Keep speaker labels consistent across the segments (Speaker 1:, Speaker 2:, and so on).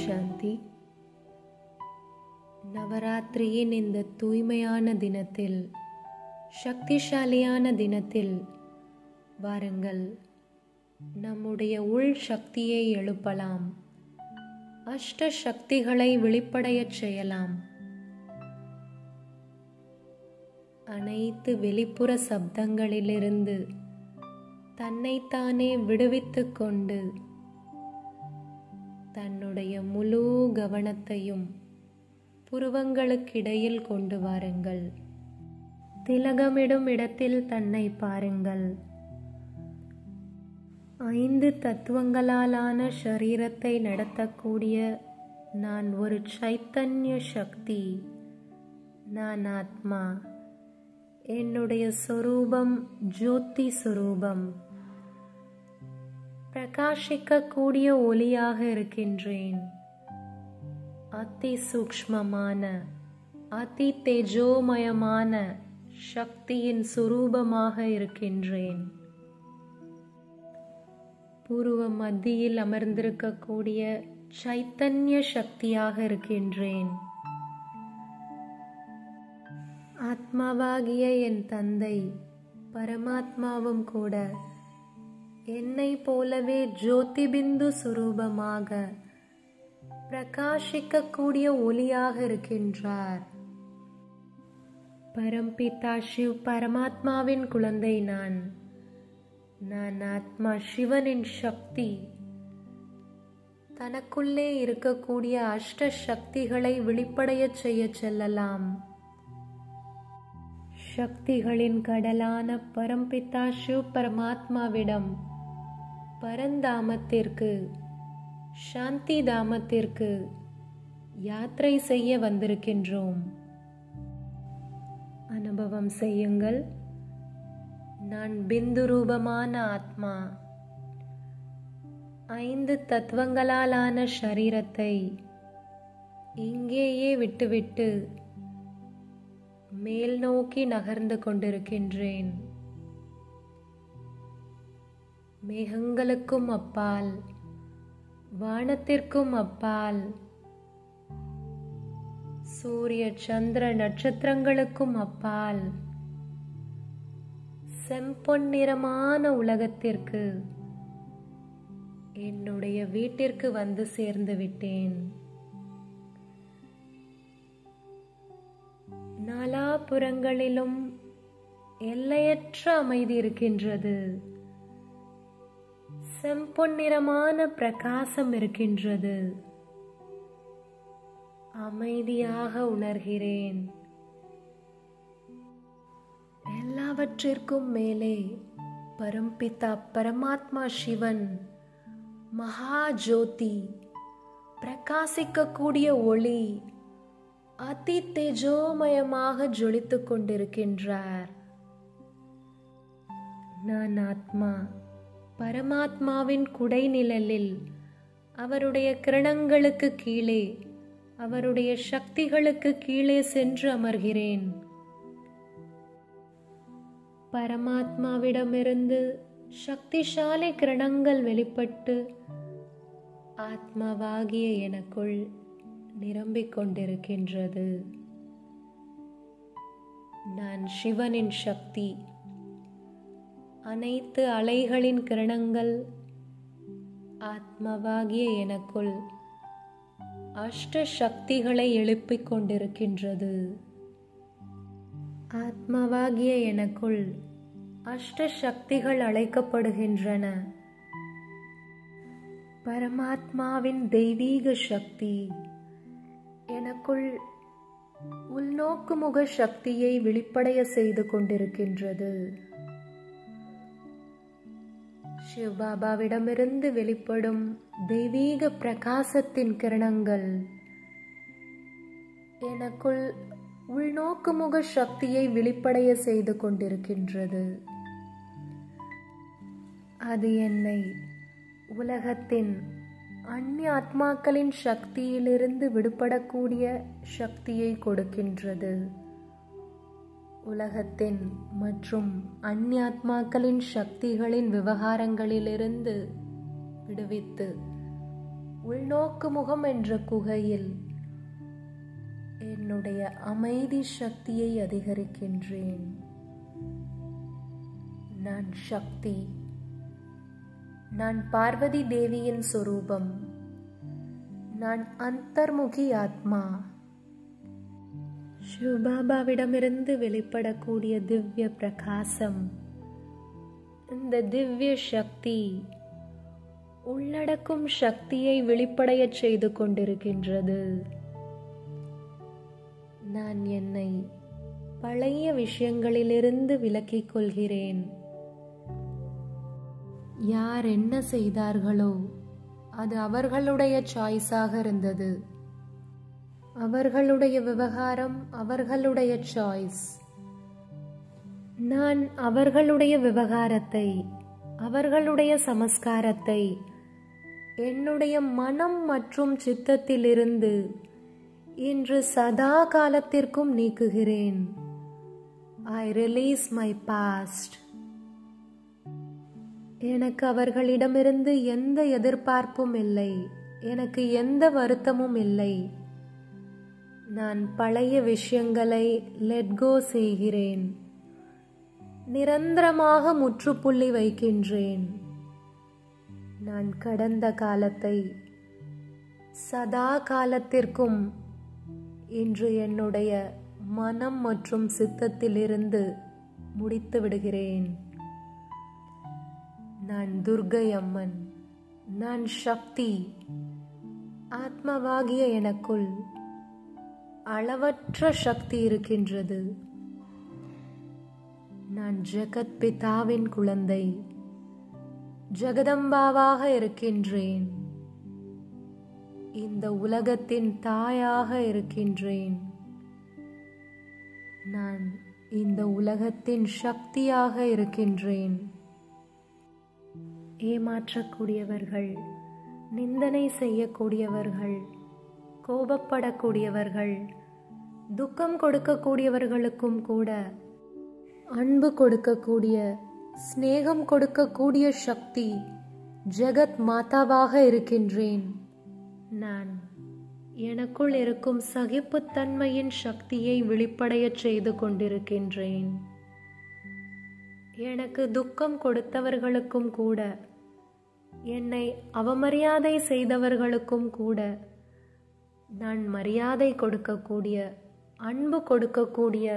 Speaker 1: சாந்தி. நவராத்திரியின் இந்த தூய்மையான தினத்தில், சக்திசாலியான தினத்தில் வாருங்கள், நம்முடைய உள் சக்தியை எழுப்பலாம், அஷ்ட சக்திகளை வெளிப்படையச் செய்யலாம். அனைத்து வெளிப்புற சப்தங்களிலிருந்து தன்னைத்தானே விடுவித்துக் கொண்டு தன்னுடைய முழு கவனத்தையும் புருவங்களுக்கிடையில் கொண்டு வாருங்கள். திலகமிடும் இடத்தில் தன்னை பாருங்கள். 5 தத்துவங்களாலான ஷரீரத்தை நடத்தக்கூடிய நான் ஒரு சைத்தன்ய சக்தி, நான் ஆத்மா, என்னுடைய சொரூபம் ஜோதி சொரூபம், பிரகாசிக்கக்கூடிய ஒளியாக இருக்கின்றேன். அதி சூக்ஷ்மமான அதி தேஜோமயமான சக்தியின் சுரூபமாக இருக்கின்றேன். பூர்வ மத்தியில் அமர்ந்திருக்கக்கூடிய சைத்தன்ய சக்தியாக இருக்கின்றேன். ஆத்மாவாகிய என் தந்தை பரமாத்மாவும் கூட என்னை போலவே ஜோதிபிந்து சுரூபமாக பிரகாசிக்கக்கூடிய ஒளியாக இருக்கின்றார். பரம்பிதா சிவ் பரமாத்மாவின் குழந்தை நான். நான் ஆத்மா சிவனின் சக்தி. தனக்குள்ளே இருக்கக்கூடிய அஷ்ட சக்திகளை வெளிப்படைய செய்ய செல்லலாம். சக்திகளின் கடலான பரம்பிதா சிவ் பரமாத்மாவிடம் பரந்தாமத்திற்கு, சாந்தி தாமத்திற்கு யாத்திரை செய்ய வந்திருக்கின்றோம். அனுபவம் செய்யுங்கள். நான் பிந்து ரூபமான ஆத்மா. 5 தத்துவங்களாலான ஷரீரத்தை இங்கேயே விட்டுவிட்டு மேல் நோக்கி நகர்ந்து கொண்டிருக்கின்றேன். மேகங்களுக்கும் அப்பால், வானத்திற்கும் அப்பால், சூரிய சந்திர நட்சத்திரங்களுக்கும் அப்பால், செம்பொன்னிறமான உலகத்திற்கு, என்னுடைய வீட்டிற்கு வந்து சேர்ந்து விட்டேன். நாலாபுறங்களிலும் எல்லையற்ற அமைதி இருக்கின்றது. செம்பொன்னிறமான பிரகாசம் இருக்கின்றது. அமைதியாக உணர்கிறேன். எல்லாவற்றிற்கும் மேலே பரம்பிதா பரமாத்மா சிவன் மகா ஜோதி, பிரகாசிக்கக்கூடிய ஒளி அதி தேஜோமயமாக ஜொலித்துக் கொண்டிருக்கின்றார். நான் ஆத்மா பரமாத்மாவின் குடைநிழலில், அவருடைய கிரணங்களுக்கு கீழே, அவருடைய சக்திகளுக்கு கீழே சென்று அமர்கிறேன். பரமாத்மாவிடமிருந்து சக்திசாலி கிரணங்கள் வெளிப்பட்டு ஆத்மாவாகிய எனக்குள் நிரம்பிக் கொண்டிருக்கின்றது. நான் சிவனின் சக்தி. அனைத்து அலைகளின் கிரணங்கள் ஆத்மாவாகிய எனக்குள் அஷ்ட சக்திகளை எழுப்பிக் கொண்டிருக்கின்றது. ஆத்மாவாகிய எனக்குள் அஷ்ட சக்திகள் அழைக்கப்படுகின்றன. பரமாத்மாவின் தெய்வீக சக்தி எனக்குள் உள்நோக்குமுக சக்தியை வெளிப்படைய செய்து கொண்டிருக்கின்றது. சிவபாபாவிடமிருந்து வெளிப்படும் தெய்வீக பிரகாசத்தின் கிரணங்கள் எனக்குள் உள்நோக்குமுக சக்தியை வெளிப்படைய செய்து கொண்டிருக்கின்றது. அது என்னை உலகத்தின் அந்நிய ஆத்மாக்களின் சக்தியிலிருந்து விடுபடக்கூடிய சக்தியை கொடுக்கின்றது. உலகத்தின் மற்றும் அந்நியாத்மாக்களின் சக்திகளின் விவகாரங்களிலிருந்து விடுவித்து உள்நோக்கு முகம் என்ற குகையில் என்னுடைய அமைதி சக்தியை அதிகரிக்கின்றேன். நான் சக்தி. நான் பார்வதி தேவியின் சொரூபம். நான் அந்தர்முகி ஆத்மா. சிவபாபாவிடமிருந்து வெளிப்படக்கூடிய திவ்ய பிரகாசம், இந்த திவ்ய சக்தி உள்ளடக்கும் சக்தியை வெளிப்படைய செய்து கொண்டிருக்கின்றது. நான் என்னை பழைய விஷயங்களிலிருந்து விலக்கிக் கொள்கிறேன். யார் என்ன செய்தார்களோ அது அவர்களுடைய சாய்ஸாக இருந்தது. அவர்களுடைய விவகாரம், அவர்களுடைய சாய்ஸ். நான் அவர்களுடைய விவகாரத்தை, அவர்களுடைய சமஸ்காரத்தை என்னுடைய மனம் மற்றும் சித்தத்திலிருந்து இன்று சதா காலத்திற்கும் நீக்குகிறேன். I release my past. எனக்கு அவர்களிடமிருந்து எந்த எதிர்பார்ப்பும் இல்லை. எனக்கு எந்த வருத்தமும் இல்லை. நான் பழைய விஷயங்களை லெட் கோ செய்கிறேன். நிரந்தரமாக முற்றுப்புள்ளி வைக்கின்றேன். நான் கடந்த காலத்தை சதா காலத்திற்கும் இன்று என்னுடைய மனம் மற்றும் சித்தத்திலிருந்து முடித்து விடுகிறேன். நான் துர்கை அம்மன். நான் சக்தி. ஆத்மாவாகிய எனக்குள் அளவற்ற சக்தி இருக்கின்றது. நான் ஜெகத் பிதாவின் குழந்தை, ஜெகதம்பாவாக இருக்கின்றேன். இந்த உலகத்தின் தாயாக இருக்கின்றேன். நான் இந்த உலகத்தின் சக்தியாக இருக்கின்றேன். ஏமாற்றக்கூடியவர்கள், நிந்தனை செய்யக்கூடியவர்கள், கோபப்படக்கூடியவர்கள், துக்கம் கொடுக்கக்கூடியவர்களுக்கும் கூட அன்பு கொடுக்கக்கூடிய, ஸ்நேகம் கொடுக்கக்கூடிய சக்தி ஜெகத் மாதாவாக இருக்கின்றேன். நான் எனக்குள் இருக்கும் சகிப்புத்தன்மையின் சக்தியை வெளிப்படைய செய்து கொண்டிருக்கின்றேன். எனக்கு துக்கம் கொடுத்தவர்களுக்கும் கூட, என்னை அவமரியாதை செய்தவர்களுக்கும் கூட நான் மரியாதை கொடுக்கக்கூடிய, அன்பு கொடுக்கக்கூடிய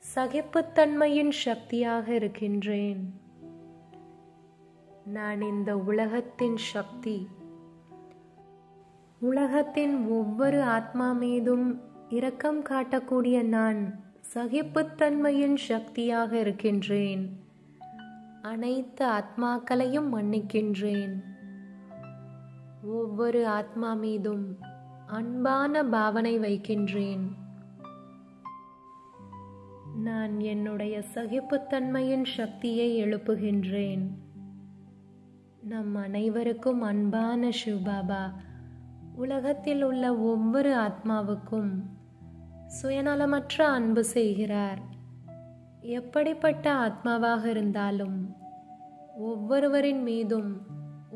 Speaker 1: சகிப்புத்தன்மையின் சக்தியாக இருக்கின்றேன். நான் இந்த உலகத்தின் சக்தி. உலகத்தின் ஒவ்வொரு ஆத்மா மீதும் இரக்கம் காட்டக்கூடிய நான் சகிப்புத்தன்மையின் சக்தியாக இருக்கின்றேன். அனைத்து ஆத்மாக்களையும் மன்னிக்கின்றேன். ஒவ்வொரு ஆத்மா மீதும் அன்பான பாவனை வைக்கின்றேன். நான் என்னுடைய சகிப்புத்தன்மையின் சக்தியை எழுப்புகின்றேன். நம் அனைவருக்கும் அன்பான சிவபாபா உலகத்தில் உள்ள ஒவ்வொரு ஆத்மாவுக்கும் சுயநலமற்ற அன்பு செய்கிறார். எப்படிப்பட்ட ஆத்மாவாக இருந்தாலும் ஒவ்வொருவரின் மீதும்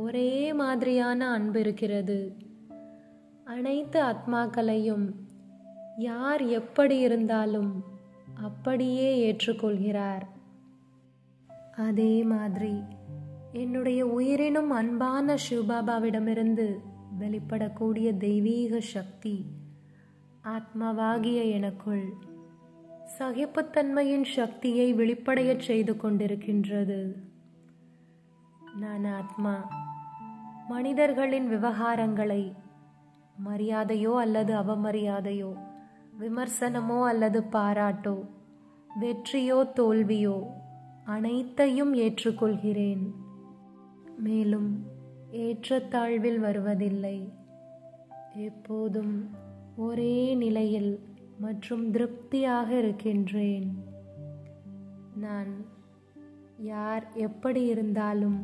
Speaker 1: ஒரே மாதிரியான அன்பு இருக்கிறது. அனைத்து ஆத்மாக்களையும் யார் எப்படி இருந்தாலும் அப்படியே ஏற்றுக்கொள்கிறார். அதே மாதிரி என்னுடைய உயிரினும் அன்பான சிவபாபாவிடமிருந்து வெளிப்படக்கூடிய தெய்வீக சக்தி ஆத்மாவாகிய எனக்குள் சகிப்புத்தன்மையின் சக்தியை வெளிப்படைய செய்து கொண்டிருக்கின்றது. நான் ஆத்மா. மனிதர்களின் விவகாரங்களை மரியாதையோ அல்லது அவமரியாதையோ, விமர்சனமோ அல்லது பாராட்டோ, வெற்றியோ தோல்வியோ அனைத்தையும் ஏற்றுக்கொள்கிறேன். மேலும் ஏற்றத்தாழ்வில் வருவதில்லை. எப்போதும் ஒரே நிலையில் மற்றும் திருப்தியாக இருக்கின்றேன். நான் யார் எப்படி இருந்தாலும்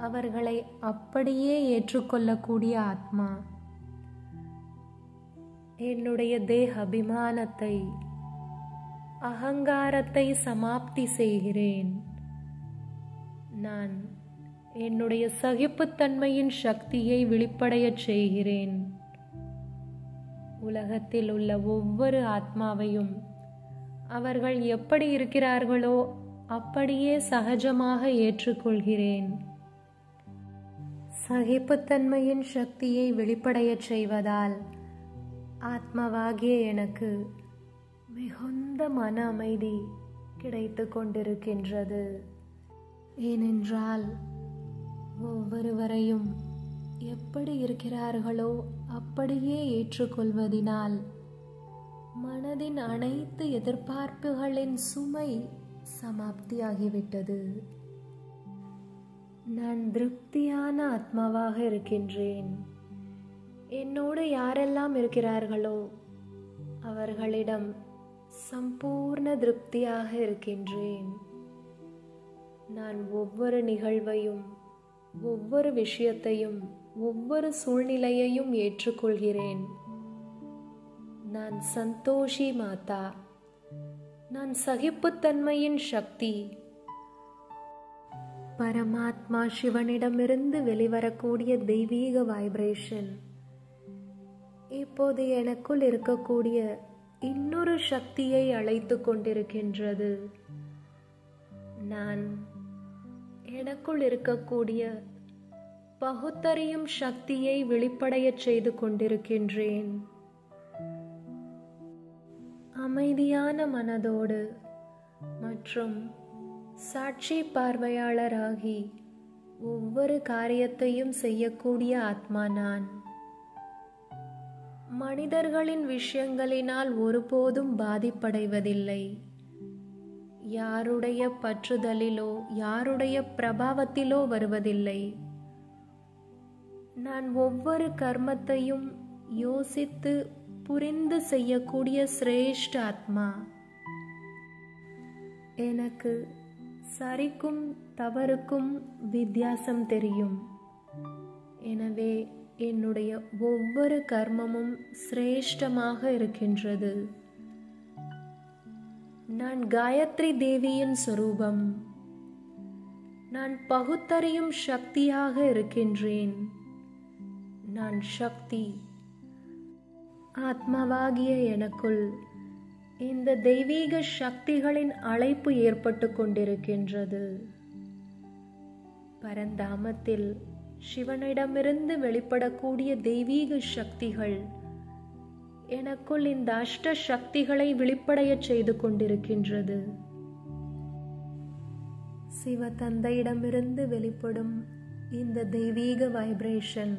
Speaker 1: அவர்களை அப்படியே ஏற்றுக்கொள்ளக்கூடிய ஆத்மா. என்னுடைய தேக அபிமானத்தை, அகங்காரத்தை சமாப்தி செய்கிறேன். நான் என்னுடைய சகிப்புத்தன்மையின் சக்தியை வெளிப்படையச் செய்கிறேன். உலகத்தில் உள்ள ஒவ்வொரு ஆத்மாவையும் அவர்கள் எப்படி இருக்கிறார்களோ அப்படியே சகஜமாக ஏற்றுக்கொள்கிறேன். சகிப்புத்தன்மையின் சக்தியை வெளிப்படையச் செய்வதால் ஆத்மாவாகிய எனக்கு மிகுந்த மன அமைதி கிடைத்து கொண்டிருக்கின்றது. ஏனென்றால் ஒவ்வொருவரையும் எப்படி இருக்கிறார்களோ அப்படியே ஏற்றுக்கொள்வதினால் மனதின் அனைத்து எதிர்பார்ப்புகளின் சுமை சமாப்தியாகிவிட்டது. நான் திருப்தியான ஆத்மாவாக இருக்கின்றேன். என்னோடு யாரெல்லாம் இருக்கிறார்களோ அவர்களிடம் சம்பூர்ண திருப்தியாக இருக்கின்றேன். நான் ஒவ்வொரு நிகழ்வையும், ஒவ்வொரு விஷயத்தையும், ஒவ்வொரு சூழ்நிலையையும் ஏற்றுக்கொள்கிறேன். நான் சந்தோஷி மாதா. நான் சகிப்புத்தன்மையின் சக்தி. பரமாத்மா சிவனிடமிருந்து வெளிவரக்கூடிய தெய்வீக வைப்ரேஷன் இப்போது எனக்குள் இருக்கக்கூடிய இன்னொரு சக்தியை அழைத்து கொண்டிருக்கின்றது. நான் எனக்குள் இருக்கக்கூடிய பகுத்தறியும் சக்தியை வெளிப்படையச் செய்து கொண்டிருக்கின்றேன். அமைதியான மனதோடு மற்றும் சாட்சி பார்வையாளராகி ஒவ்வொரு காரியத்தையும் செய்யக்கூடிய ஆத்மா நான். மனிதர்களின் விஷயங்களினால் ஒருபோதும் பாதிப்படைவதில்லை. யாருடைய பற்றுதலிலோ யாருடைய பிரபாவத்திலோ வருவதில்லை. நான் ஒவ்வொரு கர்மத்தையும் யோசித்து புரிந்து செய்யக்கூடிய சிரேஷ்ட ஆத்மா. எனக்கு சரிக்கும் தவறுக்கும் வித்தியாசம் தெரியும். எனவே என்னுடைய ஒவ்வொரு கர்மமும் சிரேஷ்டமாக இருக்கின்றது. நான் காயத்ரி தேவியின் சொரூபம். நான் பகுத்தறியும் சக்தியாக இருக்கின்றேன். நான் சக்தி. ஆத்மாவாகிய எனக்குள் இந்த தெய்வீக சக்திகளின் அழைப்பு ஏற்பட்டு கொண்டிருக்கின்றது. பரந்தாமத்தில் சிவனிடமிருந்து வெளிப்படக்கூடிய தெய்வீக சக்திகள் எனக்குள் இந்த அஷ்ட சக்திகளை வெளிப்படையச் செய்து கொண்டிருக்கின்றது. சிவ தந்தையிடமிருந்து வெளிப்படும் இந்த தெய்வீக வைப்ரேஷன்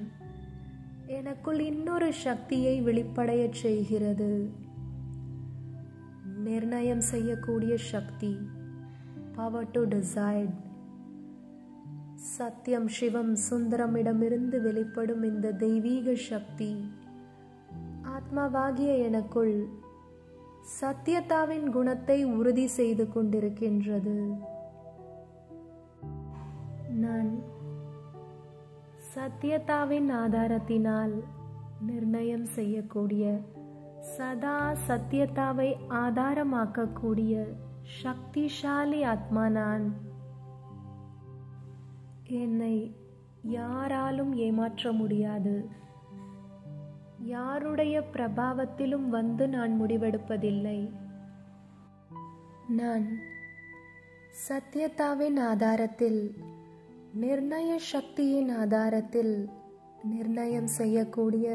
Speaker 1: எனக்குள் இன்னொரு சக்தியை வெளிப்படையச் செய்கிறது. நிர்ணயம் செய்யக்கூடிய சக்தி, பவர் டு டிசைட். சத்தியம் சிவம் சுந்தரமிடமிருந்து வெளிப்படும் இந்த தெய்வீக சக்தி ஆத்மாவாகிய எனக்குள் சத்தியதாவின் குணத்தை உறுதி செய்து கொண்டிருக்கின்றது. நான் சத்தியதாவின் ஆதாரத்தினால் நிர்ணயம் செய்யக்கூடிய, சதா சத்தியதாவை ஆதாரமாக்கக்கூடிய சக்திசாலி ஆத்மா நான். என்னை யாராலும் ஏமாற்ற முடியாது. யாருடைய பிரபாவத்திலும் வந்து நான் முடிவெடுப்பதில்லை. நான் சத்தியதாவின் ஆதாரத்தில், நிர்ணய சக்தியின் ஆதாரத்தில் நிர்ணயம் செய்யக்கூடிய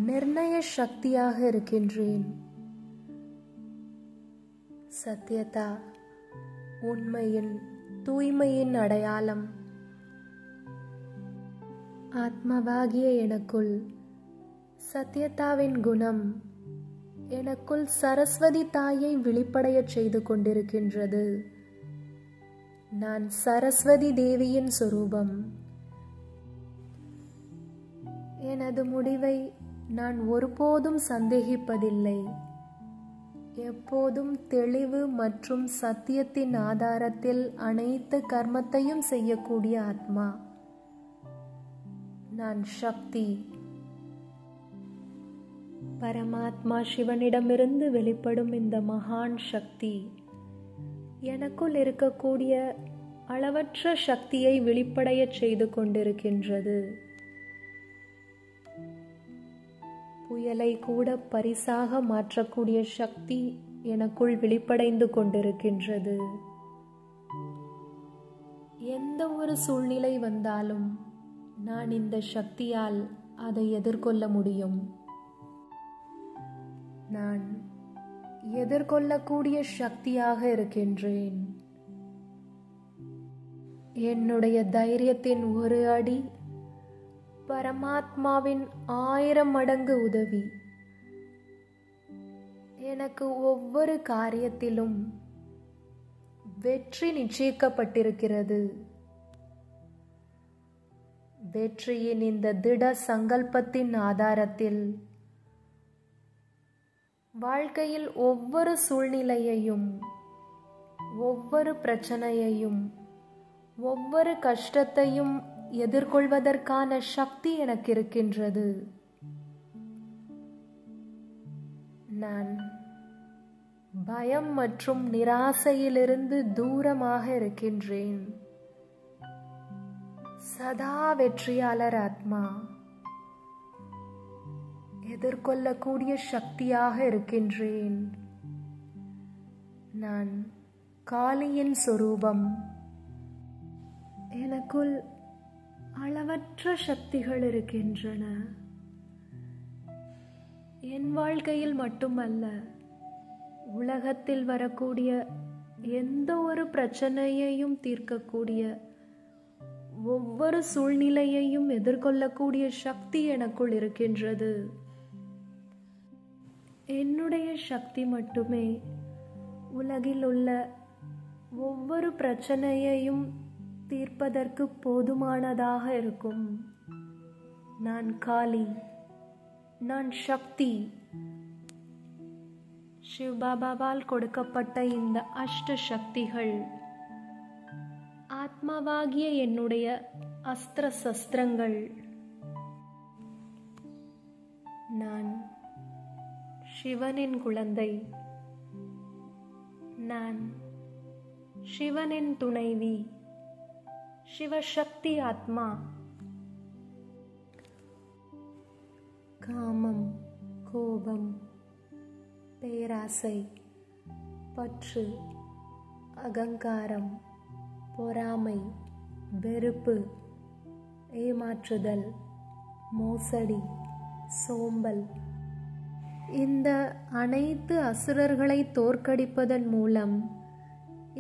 Speaker 1: நிர்ணய சக்தியாக இருக்கின்றேன். சத்தியதா உண்மையின், தூய்மையின் அடையாளம். ஆத்மாவாகிய எனக்குள் சத்தியதாவின் குணம் எனக்குள் சரஸ்வதி தாயை வெளிப்படையச் செய்து கொண்டிருக்கின்றது. நான் சரஸ்வதி தேவியின் சொரூபம். எனது முடிவை நான் ஒருபோதும் சந்தேகிப்பதில்லை. எப்போதும் தெளிவு மற்றும் சத்தியத்தின் ஆதாரத்தில் அனைத்து கர்மத்தையும் செய்யக்கூடிய ஆத்மா. நான் சக்தி. பரமாத்மா சிவனிடமிருந்து வெளிப்படும் இந்த மகான் சக்தி எனக்குள் இருக்கக்கூடிய அளவற்ற சக்தியை வெளிப்படையச் செய்து கொண்டிருக்கின்றது. புயலை கூட பரிசாக மாற்றக்கூடிய சக்தி எனக்குள் வெளிப்படைந்து கொண்டிருக்கின்றது. எந்த ஒரு சூழ்நிலை வந்தாலும் நான் இந்த சக்தியால் அதை எதிர்கொள்ள முடியும். நான் எதிர்கொள்ளக்கூடிய சக்தியாக இருக்கின்றேன். என்னுடைய தைரியத்தின் ஒரு அடி பரமாத்மாவின் 1000 மடங்கு உதவி எனக்கு ஒவ்வொரு காரியத்திலும் வெற்றி நிச்சயிக்கப்பட்டிருக்கிறது. வெற்றியின் இந்த திட சங்கல்பத்தின் ஆதாரத்தில் வாழ்க்கையில் ஒவ்வொரு சூழ்நிலையையும், ஒவ்வொரு பிரச்சனையையும், ஒவ்வொரு கஷ்டத்தையும் எதிர்கொள்வதற்கான சக்தி எனக்கு இருக்கின்றது. நான் பயம் மற்றும் நிராசையிலிருந்து தூரமாக இருக்கின்றேன். சதா வெற்றியாளர் ஆத்மா, எதிர்கொள்ளக்கூடிய சக்தியாக இருக்கின்றேன். நான் காளியின் சொரூபம். எனக்குள் அளவற்ற சக்திகள் இருக்கின்றன. என் வாழ்க்கையில் மட்டுமல்ல, உலகத்தில் வரக்கூடிய எந்த ஒரு பிரச்சனையையும் தீர்க்கக்கூடிய, ஒவ்வொரு சூழ்நிலையையும் எதிர்கொள்ளக்கூடிய சக்தி எனக்குள் இருக்கின்றது. என்னுடைய சக்தி மட்டுமே உலகில் உள்ள ஒவ்வொரு பிரச்சனையையும் தீர்ப்பதற்கு போதுமானதாக இருக்கும். நான் காளி, நான் சக்தி. சிவபாபாவால் கொடுக்கப்பட்ட இந்த அஷ்ட சக்திகள் ஆத்மாவாகிய என்னுடைய அஸ்திர சஸ்திரங்கள். நான் சிவனின் குழந்தை. நான் சிவனின் துணைவி, சிவசக்தி ஆத்மா. காமம், கோபம், பேராசை, பற்று, அகங்காரம், பொறாமை, வெறுப்பு, ஏமாற்றுதல், மோசடி, சோம்பல், இந்த அனைத்து அசுரர்களை தோற்கடிப்பதன் மூலம்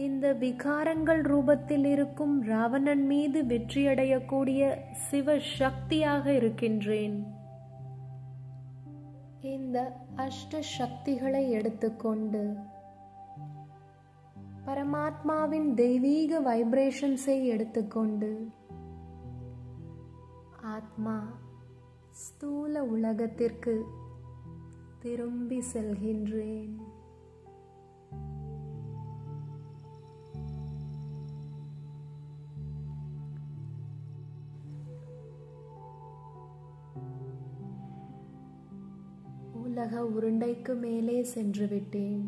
Speaker 1: இந்த விகாரங்கள் ரூபத்தில் இருக்கும் ராவணன் மீது வெற்றியடையக்கூடிய சிவசக்தியாக இருக்கின்றேன். இந்த அஷ்ட சக்திகளை எடுத்துக்கொண்டு பரமாத்மாவின் தெய்வீக வைப்ரேஷன்ஸை எடுத்துக்கொண்டு ஆத்மா ஸ்தூல உலகத்திற்கு திரும்பி செல்கின்றேன். உலக உருண்டைக்கு மேலே சென்று விட்டேன்.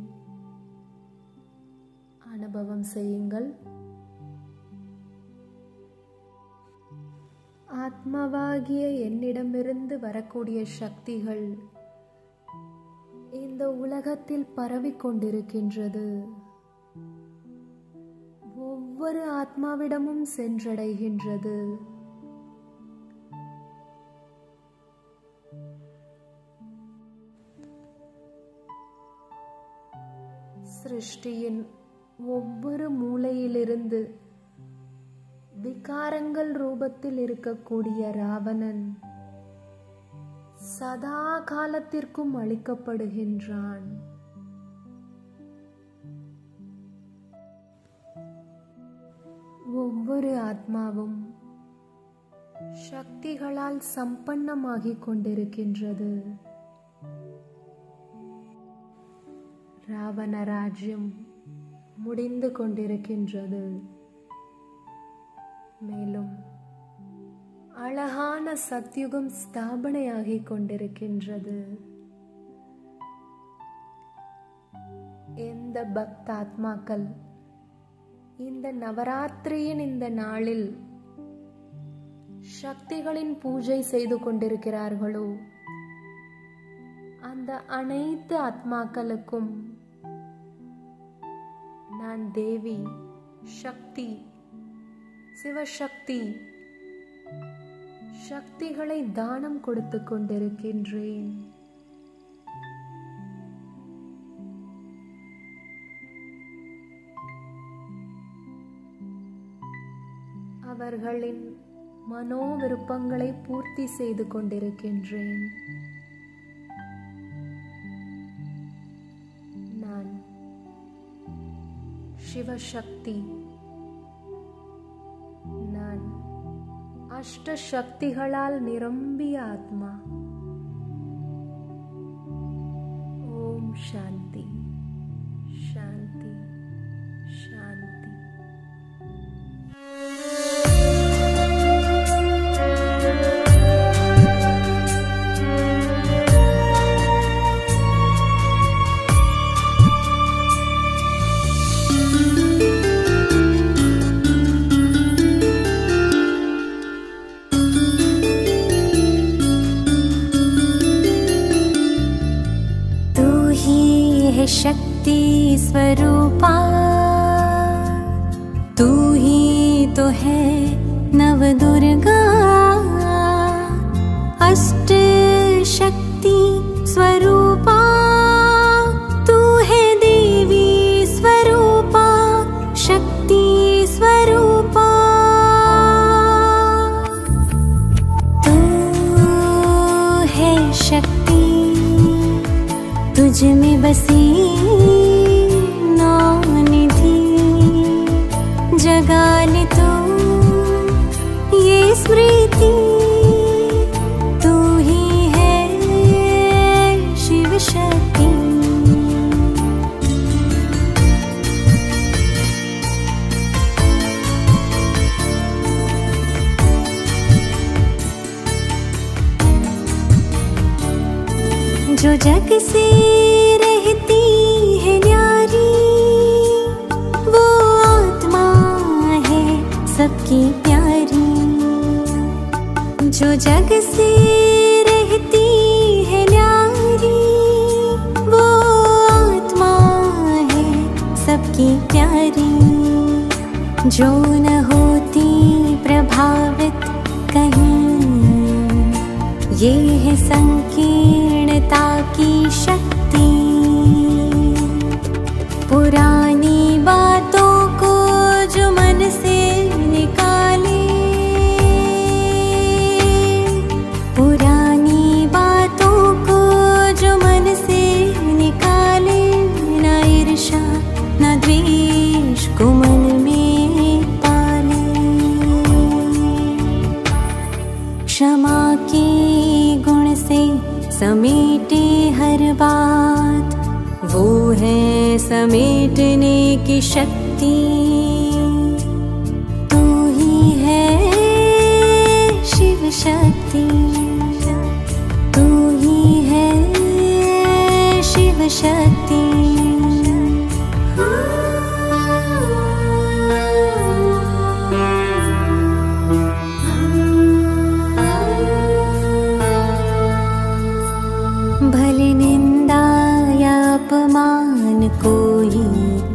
Speaker 1: அனுபவம் செய்யுங்கள். ஆத்மாவாகிய என்னிடமிருந்து வரக்கூடிய சக்திகள் இந்த உலகத்தில் பரவிக்கொண்டிருக்கின்றது. ஒவ்வொரு ஆத்மாவிடமும் சென்றடைகின்றது. சிருஷ்டியின் ஒவ்வொரு மூலையிலிருந்து விகாரங்கள் ரூபத்தில் இருக்கக்கூடிய ராவணன் சதா காலத்திற்கும் அழிக்கப்படுகின்றான். ஒவ்வொரு ஆத்மாவும் சக்திகளால் சம்பன்னமாகிக் கொண்டிருக்கின்றது. ராவண ராஜ்யம் முடிந்து கொண்டிருக்கின்றது. மேலும் அழகான சத்யுகம் ஸ்தாபனையாகிக் கொண்டிருக்கின்றது. எந்த பக்தாத்மாக்கள் இந்த நவராத்திரியின் இந்த நாளில் சக்திகளின் பூஜை செய்து கொண்டிருக்கிறார்களோ அந்த அனைத்து ஆத்மாக்களுக்கும் நான் தேவி சக்தி சிவசக்தி சக்திகளை தானம் கொடுத்து கொண்டிருக்கின்றேன். அவர்களின் மனோ விருப்பங்களை பூர்த்தி செய்து கொண்டிருக்கின்றேன். நான் சிவசக்தி, நான் அஷ்ட சக்திகளால் நிரம்பிய ஆத்மா. ஓம் சாந்தி சாந்தி சாந்தி.
Speaker 2: शक्ति स्वरूपा तू ही तो है नव दुर्गा, अष्ट शक्ति स्वरूपा तू है देवी स्वरूपा, शक्ति स्वरूपा। तू है शक्ति, तुझ में बसी नौ निधि, जगा ले तू ये स्मृति, तू ही है शिव शक्ति। जो जग से रहती है न्यारी, वो आत्मा है सबकी प्यारी। जो जग से रहती है न्यारी, वो आत्मा है सबकी प्यारी। जो न होती प्रभावित कहीं, ये है संकीर्णता की शक्ति। पुरानी बातों को जो मन से निकाले, पुरानी बातों को जो मन से निकाले, ना ईर्ष्या ना द्वेष को मन में पाले। क्षमा की गुण से समेटे हर बात, वो है समेटने की शक्ति। तू ही है शिव शक्ति, तू ही है शिव शक्ति। भले निंदा या अपमान कोई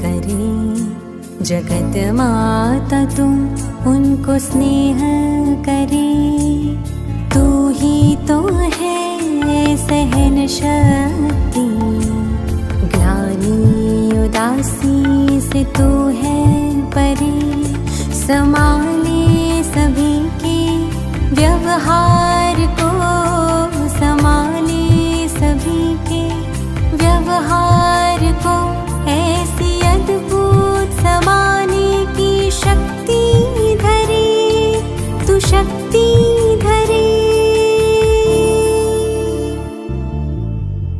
Speaker 2: करे, जगत माता तुम उनको स्नेह करे। तू ही तो है सहन शक्ति, ग्लानि उदासी से तू है परे। संभाले सभी के व्यवहार को, संभाले सभी के व्यवहार को, ऐसी अद्भुत समाने की शक्ति धरे, तू शक्ति धरे।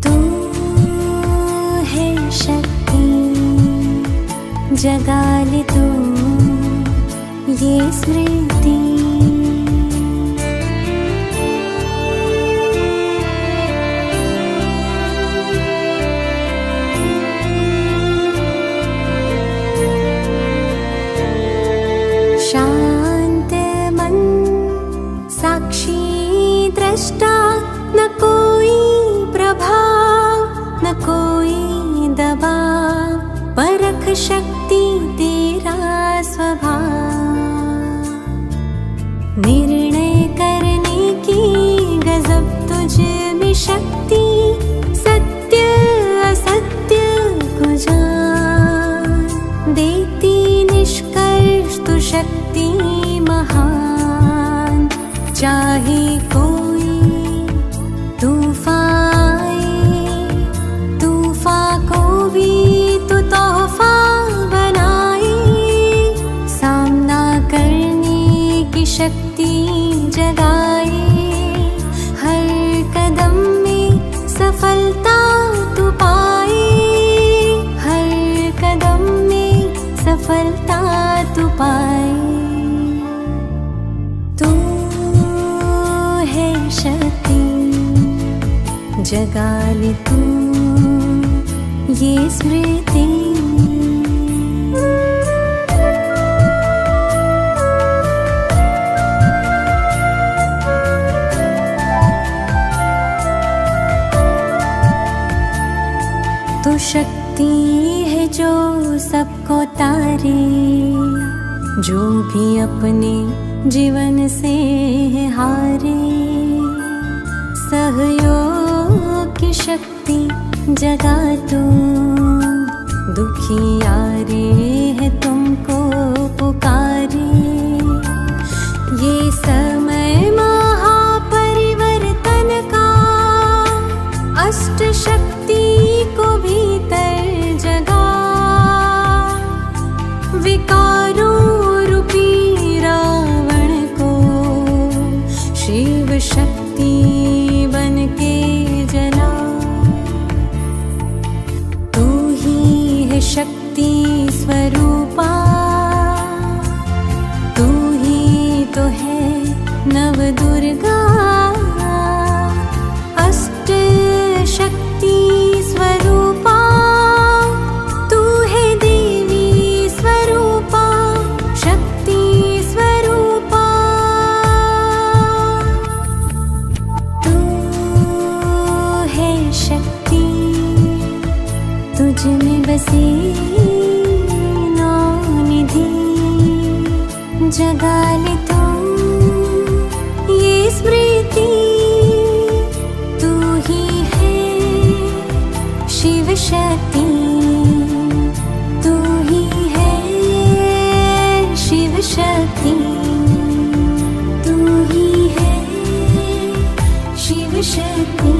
Speaker 2: तू है शक्ति, जगा ले तू ये स्मृति। चाहे कोई तूफान आए, तूफान को भी तो तोहफा बनाए, सामना करने की शक्ति जगाए, हर कदम में सफलता तू पाए, हर कदम में सफलता तू पाए। तू है शक्ति, जगा ले तू ये स्मृति। तू शक्ति है जो सबको तारे, जो भी अपने जीवन से हारे, सहयोग की शक्ति जगा तू, दुखी यारे है तुमको पुकारे। ये समय महापरिवर्तन का, अष्ट शक्ति को भीतर जगा, विकारों रूपी रावण को शिव शक्ति बन के जला। तू ही है शक्ति स्वरूपा, तू ही तो है नव दुर्गा, अष्ट शक्ति स्वरूपा। तू है देवी स्वरूपा, शक्ति स्वरूपा। तू है शक्ति, तुझ में बसे नौ निधि, जगा ले तू ये स्मृति। तू ही है शिव शक्ति, तू ही है शिव शक्ति, तू ही है शिव शक्ति।